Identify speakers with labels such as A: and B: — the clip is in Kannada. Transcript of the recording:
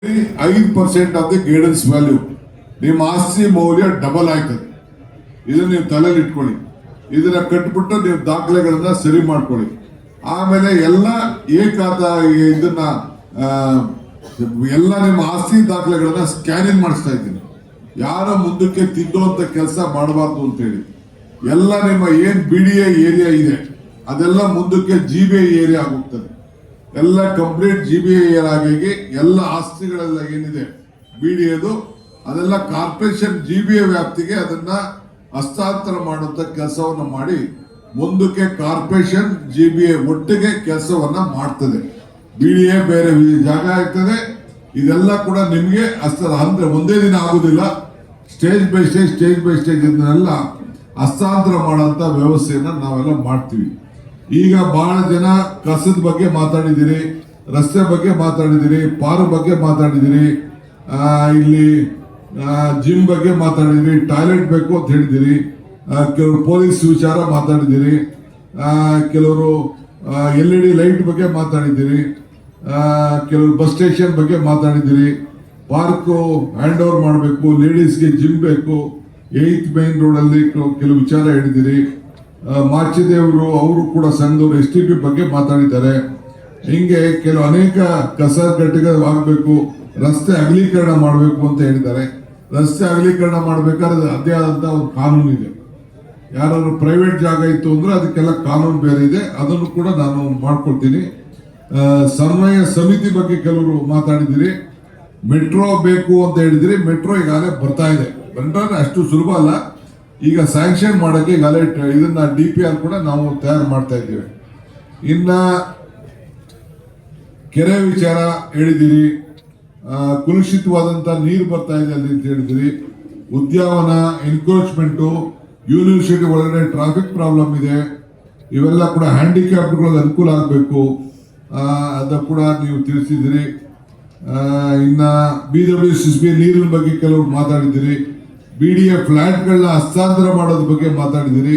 A: 5% ಆಫ್ ದಿ ಗೈಡೆನ್ಸ್ ವ್ಯಾಲ್ಯೂ ನಿಮ್ಮ ಆಸ್ತಿ ಮೌಲ್ಯ ಡಬಲ್ ಆಯ್ತದೆ. ಇದನ್ನ ನೀವು ತಲೆಯಲ್ಲಿ ಇಟ್ಕೊಳ್ಳಿ. ಇದನ್ನ ಕಟ್ಬಿಟ್ಟು ನೀವು ದಾಖಲೆಗಳನ್ನ ಸರಿ ಮಾಡ್ಕೊಳ್ಳಿ. ಆಮೇಲೆ ಎಲ್ಲ ಇದನ್ನ ಎಲ್ಲ ನಿಮ್ಮ ಆಸ್ತಿ ದಾಖಲೆಗಳನ್ನ ಸ್ಕ್ಯಾನಿಂಗ್ ಮಾಡಿಸ್ತಾ ಇದ್ದೀನಿ. ಯಾರ ಮುಂದಕ್ಕೆ ತಿದ್ದುವಂತ ಕೆಲಸ ಮಾಡಬಾರ್ದು ಅಂತೇಳಿ ಎಲ್ಲ ನಿಮ್ಮ ಏನ್ BDA ಏರಿಯಾ ಇದೆ ಅದೆಲ್ಲ ಮುಂದಕ್ಕೆ GBA ಏರಿಯಾ ಆಗೋಗ್ತದೆ. ಎಲ್ಲ ಕಂಪ್ಲೀಟ್ GBA ಏರಿಯಾ ಆಗಿ ಎಲ್ಲ ಆಸ್ತಿಗಳೆಲ್ಲ ಏನಿದೆ BDAದು ಅದೆಲ್ಲ ಕಾರ್ಪೊರೇಷನ್ GBA ವ್ಯಾಪ್ತಿಗೆ ಅದನ್ನ ಹಸ್ತಾಂತರ ಮಾಡುವಂತ ಕೆಲಸವನ್ನ ಮಾಡಿ ಮುಂದಕ್ಕೆ ಕಾರ್ಪೊರೇಷನ್ GBA ಒಟ್ಟಿಗೆ ಕೆಲಸವನ್ನ ಮಾಡ್ತದೆ. BDA ಬೇರೆ ಜಾಗ ಇರ್ತದೆ. ಇದೆಲ್ಲ ಕೂಡ ನಿಮ್ಗೆ ಅಂದ್ರೆ ಒಂದೇ ದಿನ ಆಗುದಿಲ್ಲ. ಸ್ಟೇಜ್ ಬೈ ಸ್ಟೇಜ್ ಇದನ್ನೆಲ್ಲ ಹಸ್ತಾಂತರ ಮಾಡುವಂತ ವ್ಯವಸ್ಥೆಯನ್ನ ನಾವೆಲ್ಲ ಮಾಡ್ತೀವಿ. ಈಗ ಬಹಳ ಜನ ಕಸದ ಬಗ್ಗೆ ಮಾತಾಡಿದಿರಿ, ರಸ್ತೆ ಬಗ್ಗೆ ಮಾತಾಡಿದಿರಿ, ಪಾರು ಬಗ್ಗೆ ಮಾತಾಡಿದಿರಿ, ಇಲ್ಲಿ ಜಿಮ್ ಬಗ್ಗೆ ಮಾತಾಡಿದಿರಿ, ಟಾಯ್ಲೆಟ್ ಬೇಕು ಅಂತ ಹೇಳಿದಿರಿ, ಕೆಲವರು ಪೊಲೀಸ್ ವಿಚಾರ ಮಾತಾಡಿದಿರಿ, ಕೆಲವರು LED ಲೈಟ್ ಬಗ್ಗೆ ಮಾತಾಡಿದಿರಿ, ಕೆಲವರು ಬಸ್ ಸ್ಟೇಷನ್ ಬಗ್ಗೆ ಮಾತಾಡಿದಿರಿ, ಪಾರ್ಕು ಹ್ಯಾಂಡ್ ಓವರ್ ಮಾಡಬೇಕು, ಲೇಡೀಸ್ಗೆ ಜಿಮ್ ಬೇಕು, 8th ಮೈನ್ ರೋಡ್ ಅಲ್ಲಿ ಕೆಲವು ವಿಚಾರ ಹೇಳಿದಿರಿ. ಮಾಚಿದೇವರು ಅವರು ಕೂಡ ಸಂಘದವರು STP ಬಗ್ಗೆ ಮಾತಾಡಿದ್ದಾರೆ. ಹಿಂಗೆ ಕೆಲವು ಅನೇಕ ಕಸ ಆಗಬೇಕು, ರಸ್ತೆ ಅಗಲೀಕರಣ ಮಾಡಬೇಕು ಅಂತ ಹೇಳಿದ್ದಾರೆ. ರಸ್ತೆ ಅಗಲೀಕರಣ ಮಾಡಬೇಕಾದ್ರೆ ಅದೇ ಆದಂತ ಒಂದು ಕಾನೂನು ಇದೆ. ಯಾರಾದ್ರೂ ಪ್ರೈವೇಟ್ ಜಾಗ ಇತ್ತು ಅಂದ್ರೆ ಅದಕ್ಕೆಲ್ಲ ಕಾನೂನು ಬೇರೆ ಇದೆ, ಅದನ್ನು ಕೂಡ ನಾನು ಮಾಡ್ಕೊಡ್ತೀನಿ. ಸಮನ್ವಯ ಸಮಿತಿ ಬಗ್ಗೆ ಕೆಲವರು ಮಾತಾಡಿದಿರಿ. ಮೆಟ್ರೋ ಬೇಕು ಅಂತ ಹೇಳಿದಿರಿ. ಮೆಟ್ರೋ ಈಗಾಗಲೇ ಬರ್ತಾ ಇದೆ. ಬಂದ್ರೆ ಅಷ್ಟು ಸುಲಭ ಅಲ್ಲ. ಈಗ ಸ್ಯಾಂಕ್ಷನ್ ಮಾಡಕ್ಕೆ ಈಗಾಗಲೇ ಇದನ್ನ DPR ಕೂಡ ನಾವು ತಯಾರು ಮಾಡ್ತಾ ಇದ್ದೇವೆ. ಇನ್ನ ಕೆರೆ ವಿಚಾರ ಹೇಳಿದಿರಿ, ಕಲುಷಿತವಾದಂತ ನೀರು ಬರ್ತಾ ಇದೆ ಅಲ್ಲಿ ಅಂತ ಹೇಳಿದಿರಿ. ಉದ್ಯಾನವನ ಎನ್ಕ್ರೋಚ್ಮೆಂಟು, ಯೂನಿವರ್ಸಿಟಿ ಒಳಗಡೆ ಟ್ರಾಫಿಕ್ ಪ್ರಾಬ್ಲಮ್ ಇದೆ, ಇವೆಲ್ಲ ಕೂಡ ಹ್ಯಾಂಡಿಕ್ಯಾಪ್ಗಳಿಗೆ ಅನುಕೂಲ ಆಗಬೇಕು, ಅದ ಕೂಡ ನೀವು ತಿಳಿಸಿದಿರಿ. ಇನ್ನ BWCSB ನೀರಿನ ಬಗ್ಗೆ ಕೆಲವರು ಮಾತಾಡಿದಿರಿ. BDA ಫ್ಲಾಟ್ಗಳನ್ನ ಹಸ್ತಾಂತರ ಮಾಡೋದ್ರ ಬಗ್ಗೆ ಮಾತಾಡಿದಿರಿ.